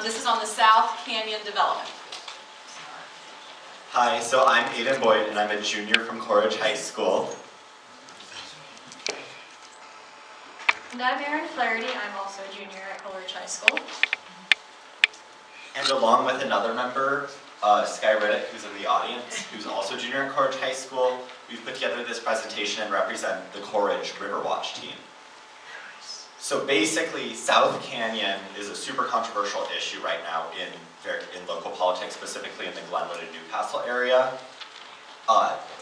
This is on the South Canyon development. Hi, so I'm Aiden Boyd, and I'm a junior from Coleridge High School. And I'm Erin Flaherty. I'm also a junior at Coleridge High School. And along with another member, Sky Riddick, who's in the audience, who's also a junior at Coleridge High School, we've put together this presentation and represent the Coleridge River Watch team. So basically, South Canyon is a super controversial issue right now in local politics, specifically in the Glenwood and Newcastle area.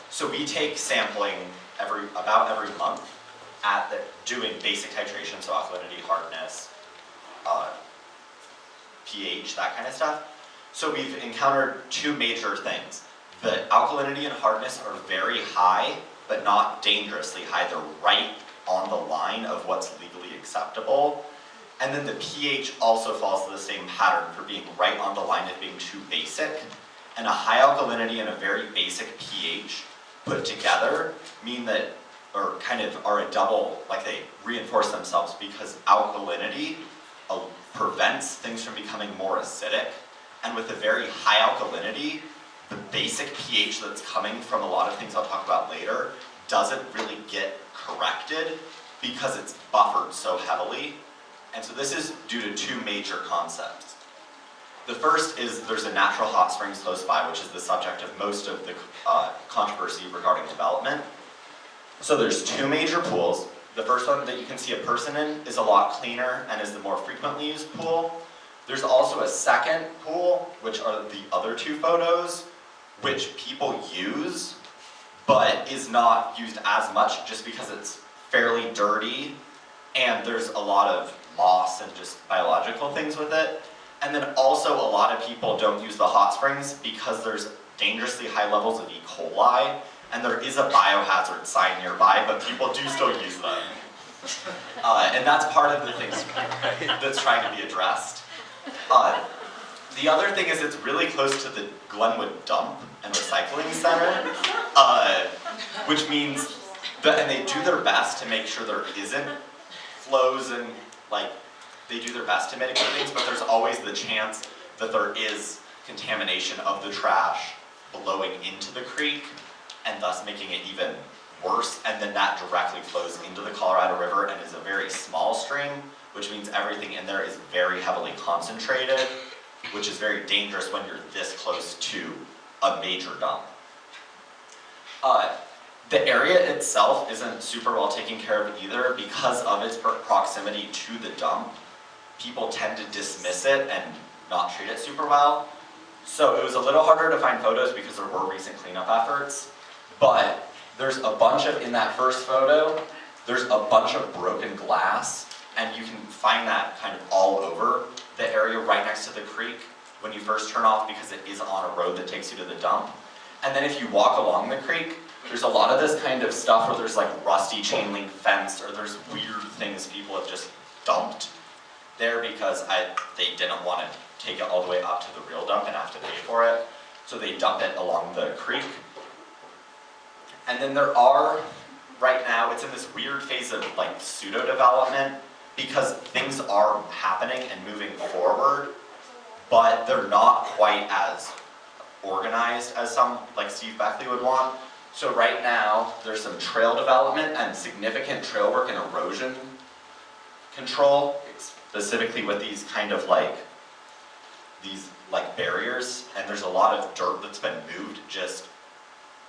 So we take sampling about every month at doing basic titration, so alkalinity, hardness, pH, that kind of stuff. So we've encountered two major things. The alkalinity and hardness are very high, but not dangerously high. They're right on the line of what's legally acceptable. And then the pH also falls to the same pattern for being right on the line of being too basic. And a high alkalinity and a very basic pH put together mean that, or kind of are a double, like they reinforce themselves, because alkalinity prevents things from becoming more acidic. And with a very high alkalinity, the basic pH that's coming from a lot of things I'll talk about later doesn't really get corrected because it's buffered so heavily. And so this is due to two major concepts. The first is there's a natural hot springs close by, which is the subject of most of the controversy regarding development. So there's two major pools. The first one that you can see a person in is a lot cleaner and is the more frequently used pool. There's also a second pool, which are the other two photos, which people use, but is not used as much just because it's fairly dirty and there's a lot of moss and just biological things with it. And then also a lot of people don't use the hot springs because there's dangerously high levels of E. coli, and there is a biohazard sign nearby, but people do still use them. And that's part of the thing that's trying to be addressed. The other thing is it's really close to the Glenwood Dump and Recycling Center, which means that, and they do their best to make sure there isn't flows and they do their best to mitigate things, but there's always the chance that there is contamination of the trash blowing into the creek and thus making it even worse, and then that directly flows into the Colorado River and is a very small stream, which means everything in there is very heavily concentrated, which is very dangerous when you're this close to a major dump. The area itself isn't super well taken care of either because of its proximity to the dump. People tend to dismiss it and not treat it super well. So it was a little harder to find photos because there were recent cleanup efforts, but there's a bunch of, in that first photo, there's a bunch of broken glass, and you can find that kind of all over the area right next to the creek when you first turn off because it is on a road that takes you to the dump. And then if you walk along the creek, there's a lot of this kind of stuff where there's like rusty chain link fence or there's weird things people have just dumped there because they didn't want to take it all the way up to the real dump and have to pay for it. So they dump it along the creek. And then there are, right now, it's in this weird phase of like pseudo-development because things are happening and moving forward, but they're not quite as organized as some, like Steve Beckley would want. So right now, there's some trail development and significant trail work and erosion control, specifically with these kind of these barriers, and there's a lot of dirt that's been moved. Just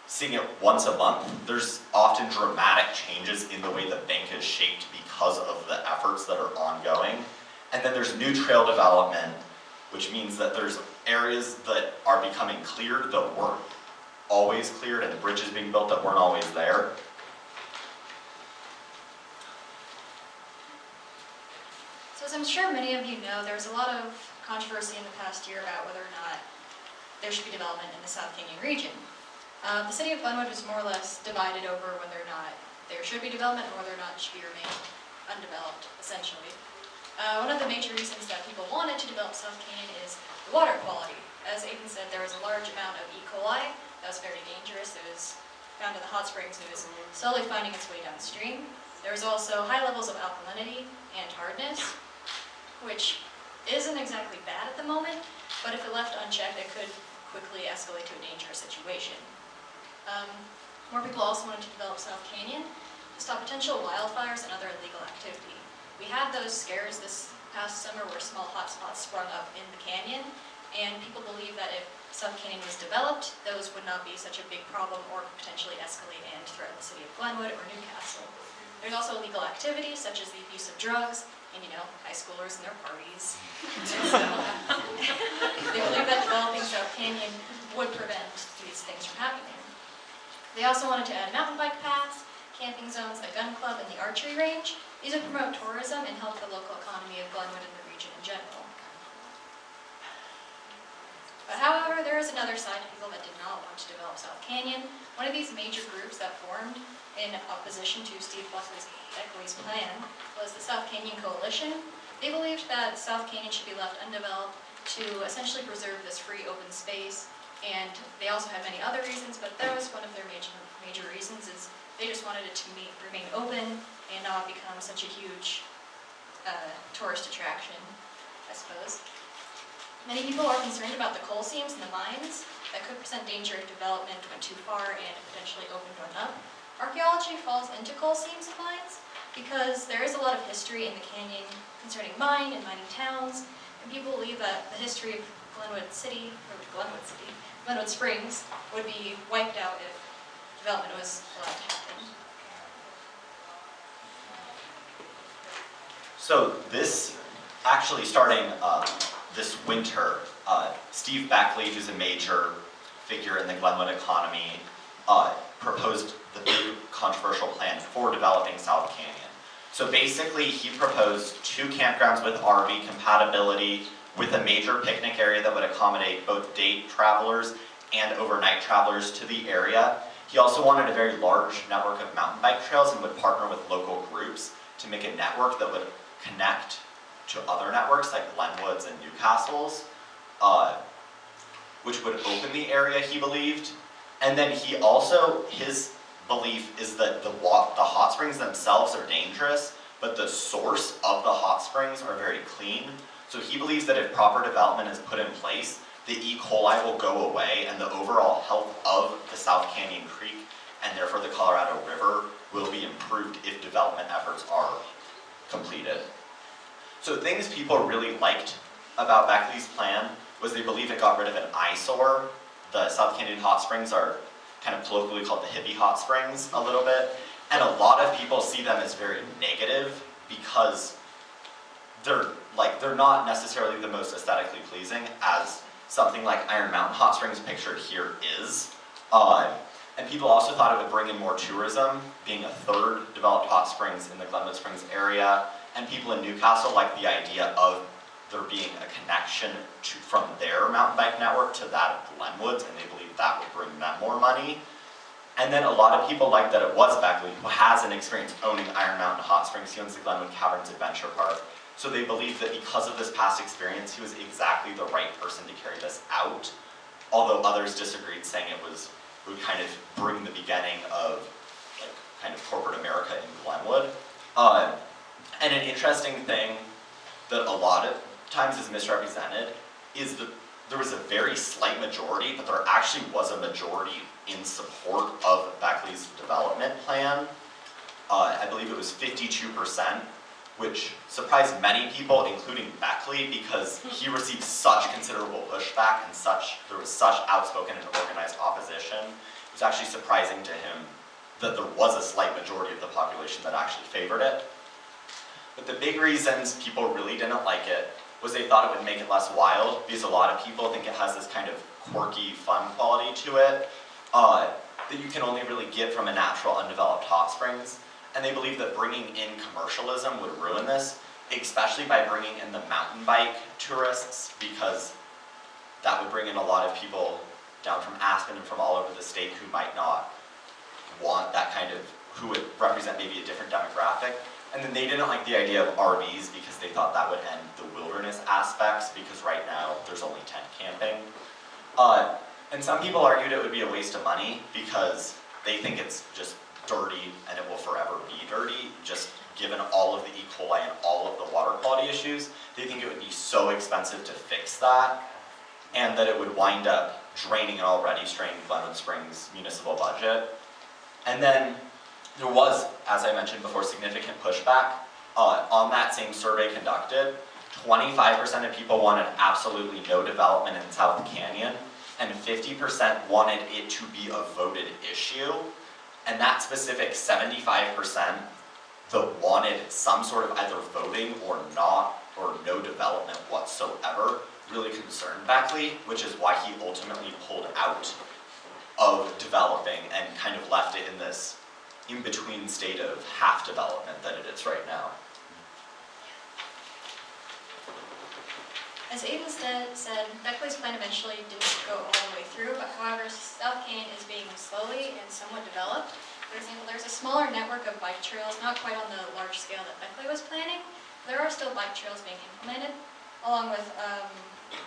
seeing it once a month, there's often dramatic changes in the way the bank is shaped because of the efforts that are ongoing. And then there's new trail development, which means that there's areas that are becoming cleared that weren't always cleared, and bridges being built that weren't always there. So as I'm sure many of you know, there was a lot of controversy in the past year about whether or not there should be development in the South Canyon region. The city of Glenwood was more or less divided over whether or not there should be development or whether or not it should be remain undeveloped, essentially. One of the major reasons that people wanted to develop South Canyon is the water quality. As Aiden said, there was a large amount of E. coli that was very dangerous. It was found in the hot springs. It was slowly finding its way downstream. There was also high levels of alkalinity and hardness, which isn't exactly bad at the moment, but if it left unchecked, it could quickly escalate to a dangerous situation. More people also wanted to develop South Canyon to stop potential wildfires and other illegal activity. We had those scares this past summer where small hotspots sprung up in the canyon, and people believe that if South Canyon was developed, those would not be such a big problem or potentially escalate and threaten the city of Glenwood or Newcastle. There's also illegal activities such as the abuse of drugs, and high schoolers and their parties. So, they believe that developing South Canyon would prevent these things from happening. They also wanted to add mountain bike paths, camping zones, a gun club, and the archery range. These would promote tourism and help the local economy of Glenwood and the region in general. But however, there is another side to people that did not want to develop South Canyon. One of these major groups that formed in opposition to Steve Beckley's plan was the South Canyon Coalition. They believed that South Canyon should be left undeveloped to essentially preserve this free open space, and they also had many other reasons, but that was one of their major reasons, is they just wanted it to remain open and not become such a huge tourist attraction, I suppose. Many people are concerned about the coal seams in the mines that could present danger if development went too far and potentially opened one up. Archaeology falls into coal seams and mines because there is a lot of history in the canyon concerning mine and mining towns, and people believe that the history of Glenwood Springs would be wiped out if development was allowed to happen. So this, actually starting this winter, Steve Beckley, who's a major figure in the Glenwood economy, proposed the big controversial plan for developing South Canyon. So basically he proposed 2 campgrounds with RV compatibility, with a major picnic area that would accommodate both day travelers and overnight travelers to the area. He also wanted a very large network of mountain bike trails and would partner with local groups to make a network that would connect to other networks like Glenwood's and Newcastle's, which would open the area, he believed. And then he also, his belief is that the hot springs themselves are dangerous, but the source of the hot springs are very clean. So he believes that if proper development is put in place, the E. coli will go away and the overall health of the South Canyon Creek and therefore the Colorado River will be improved if development efforts are completed. So things people really liked about Beckley's plan was they believe it got rid of an eyesore. The South Canyon hot springs are kind of colloquially called the hippie hot springs a little bit, and a lot of people see them as very negative because they're not necessarily the most aesthetically pleasing, as something like Iron Mountain Hot Springs pictured here is. And people also thought it would bring in more tourism, being a 3rd developed hot springs in the Glenwood Springs area, and people in Newcastle liked the idea of there being a connection from their mountain bike network to that of Glenwood's, and they believed that would bring them more money. And then a lot of people liked that it was Beckley, who has an experience owning Iron Mountain Hot Springs. He owns the Glenwood Caverns Adventure Park. So they believed that because of this past experience, he was exactly the right person to carry this out, although others disagreed, saying it would kind of bring the beginning of kind of corporate America in Glenwood. And an interesting thing that a lot of times is misrepresented is that there was a very slight majority, but there actually was a majority in support of Beckley's development plan. I believe it was 52%, which surprised many people, including Beckley, because he received such considerable pushback and there was such outspoken and organized opposition. It was actually surprising to him that there was a slight majority of the population that actually favored it. But the big reasons people really didn't like it was they thought it would make it less wild, because a lot of people think it has this kind of quirky, fun quality to it that you can only really get from a natural, undeveloped hot springs. And they believe that bringing in commercialism would ruin this, especially by bringing in the mountain bike tourists, because that would bring in a lot of people down from Aspen and from all over the state who might not want that kind of, who would represent maybe a different demographic. And then they didn't like the idea of RVs because they thought that would end the wilderness aspects, because right now there's only tent camping. And some people argued it would be a waste of money because they think it's just dirty and it will forever be dirty, just given all of the E. coli and all of the water quality issues. they think it would be so expensive to fix that, and that it would wind up draining an already strained Glenwood Springs municipal budget. And then there was, as I mentioned before, significant pushback. On that same survey conducted, 25% of people wanted absolutely no development in South Canyon, and 50% wanted it to be a voted issue. And that specific 75% that wanted some sort of either voting or not, or no development whatsoever, really concerned Beckley, which is why he ultimately pulled out of developing and kind of left it in this in-between state of half development that it is right now. As Aiden said, Beckley's plan eventually didn't go all the way through, but however, South Canyon is being slowly and somewhat developed. For example, there's a smaller network of bike trails, not quite on the large scale that Beckley was planning. There are still bike trails being implemented, along with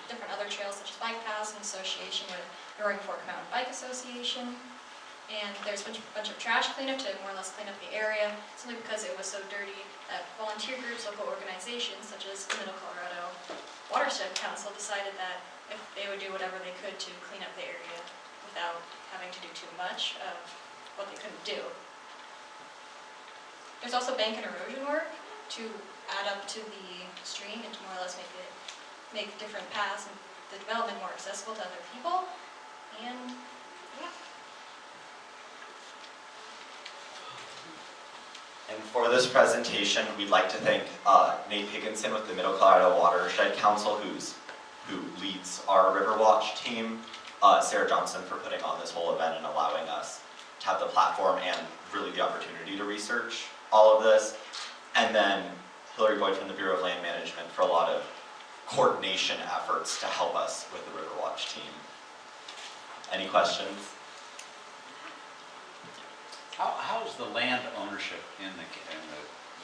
different other trails such as bike paths in association with the Roaring Fork Mountain Bike Association. And there's a bunch of trash cleanup to more or less clean up the area, simply because it was so dirty that volunteer groups, local organizations such as the Middle Colorado Watershed Council decided that if they would do whatever they could to clean up the area without having to do too much of what they couldn't do. There's also bank and erosion work to add up to the stream and to more or less make different paths and the development more accessible to other people. And yeah. And for this presentation, we'd like to thank Nate Higginson with the Middle Colorado Watershed Council, who leads our Riverwatch team, Sarah Johnson for putting on this whole event and allowing us to have the platform and really the opportunity to research all of this, and then Hillary Boyd from the Bureau of Land Management for a lot of coordination efforts to help us with the Riverwatch team. Any questions? How's the land ownership in the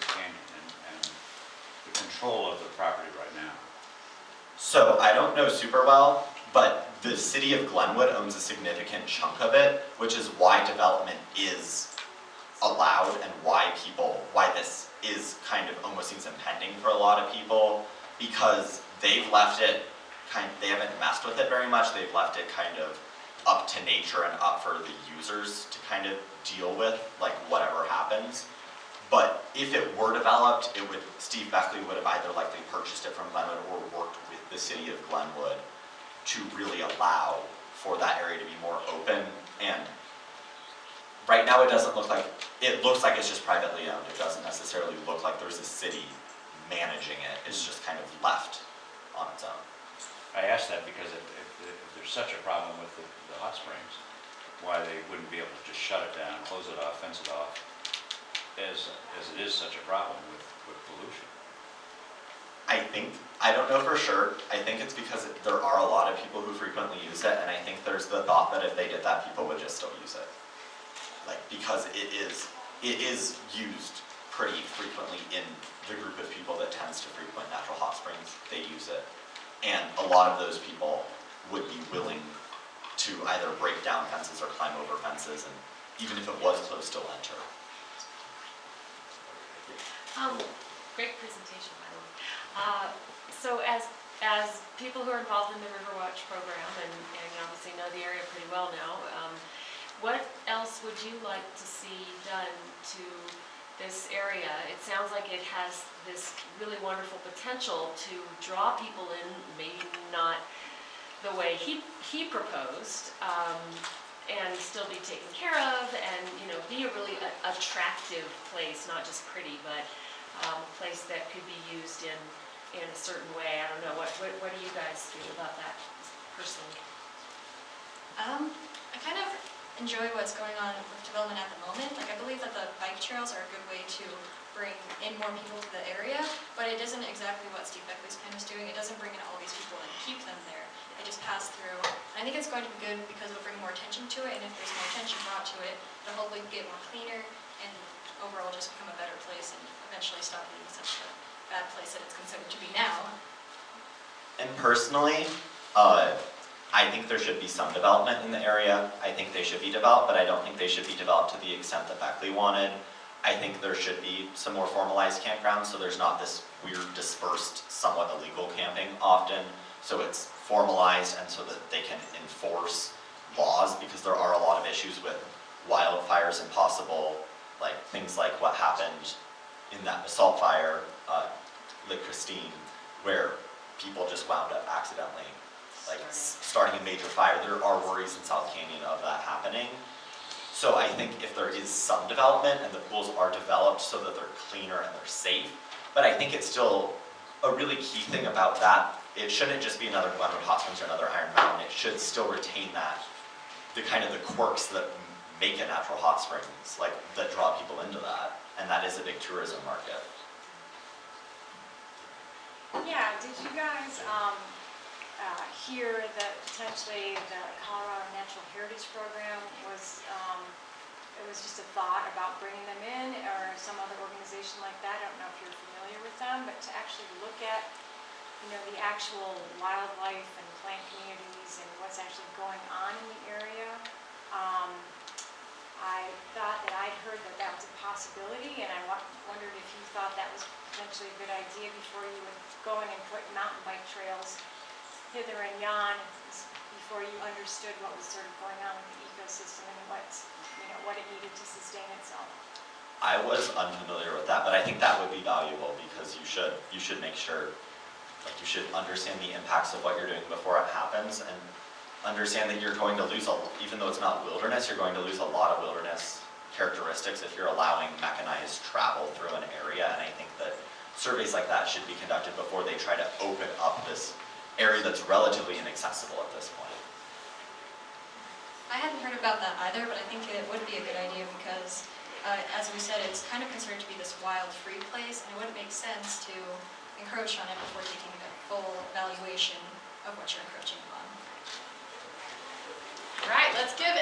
canyon and the control of the property right now? So I don't know super well, but the city of Glenwood owns a significant chunk of it, which is why development is allowed and why this is kind of almost seems impending for a lot of people, because they've left it they haven't messed with it very much. They've left it kind of up to nature and up for the users to kind of deal with, like, whatever happens. But if it were developed, Steve Beckley would have either likely purchased it from Glenwood or worked with the city of Glenwood to really allow for that area to be more open. And right now it doesn't look like, it looks like it's just privately owned. It doesn't necessarily look like there's a city managing it. It's just kind of left on its own. I ask that because if there's such a problem with the hot springs, why they wouldn't be able to just shut it down, close it off, fence it off, as it is such a problem with pollution. I don't know for sure. I think it's because there are a lot of people who frequently use it, and I think there's the thought that if they did that, people would just still use it. Like, because it is used pretty frequently in the group of people that tends to frequent natural hot springs. They use it. And a lot of those people would be willing to either break down fences or climb over fences, and even if it was closed, still enter. Great presentation, by the way. So as people who are involved in the Riverwatch program and obviously know the area pretty well now, what else would you like to see done to this area? It sounds like it has this really wonderful potential to draw people in, maybe not the way he proposed, and still be taken care of, and be a really attractive place, not just pretty, but a place that could be used in a certain way. I don't know, what do you guys feel about that personally? I kind of enjoy what's going on with development at the moment. Like, I believe that the bike trails are a good way to bring in more people to the area, but it isn't exactly what Steve Beckley's plan was doing. It doesn't bring in all these people and keep them there. They just pass through. And I think it's going to be good because it'll bring more attention to it, and if there's more attention brought to it, it'll hopefully get more cleaner and overall just become a better place and eventually stop being such a bad place that it's considered to be now. And personally, I think there should be some development in the area. I think they should be developed, but I don't think they should be developed to the extent that Beckley wanted. I think there should be some more formalized campgrounds, so there's not this weird dispersed, somewhat illegal camping often. So it's formalized and so that they can enforce laws, because there are a lot of issues with wildfires and possible, like things like what happened in that assault fire, Lake Christine, where people just wound up accidentally like starting a major fire. There are worries in South Canyon of that happening. So I think if there is some development and the pools are developed so that they're cleaner and they're safe, but I think it's still a really key thing about that. It shouldn't just be another Glenwood Hot Springs or another Iron Mountain. It should still retain that, the kind of the quirks that make a natural hot springs, like that draw people into that. And that is a big tourism market. Yeah, did you guys hear that potentially the Colorado Natural Heritage Program was, it was just a thought about bringing them in, or some other organization like that? I don't know if you're familiar with them, but to actually look at, you know, the actual wildlife and plant communities and what's actually going on in the area. I thought that I'd heard that that was a possibility, and I wondered if you thought that was potentially a good idea before you would go in and put mountain bike trails hither and yon, before you understood what was sort of going on with the ecosystem and what, you know, what it needed to sustain itself. I was unfamiliar with that, but I think that would be valuable, because you should make sure, like, you should understand the impacts of what you're doing before it happens, and understand that you're going to lose, even though it's not wilderness, you're going to lose a lot of wilderness characteristics if you're allowing mechanized travel through an area. And I think that surveys like that should be conducted before they try to open up this area that's relatively inaccessible at this point. I hadn't heard about that either, but I think it would be a good idea because, as we said, it's kind of considered to be this wild-free place, and it wouldn't make sense to encroach on it before taking a full evaluation of what you're encroaching upon. All right, let's give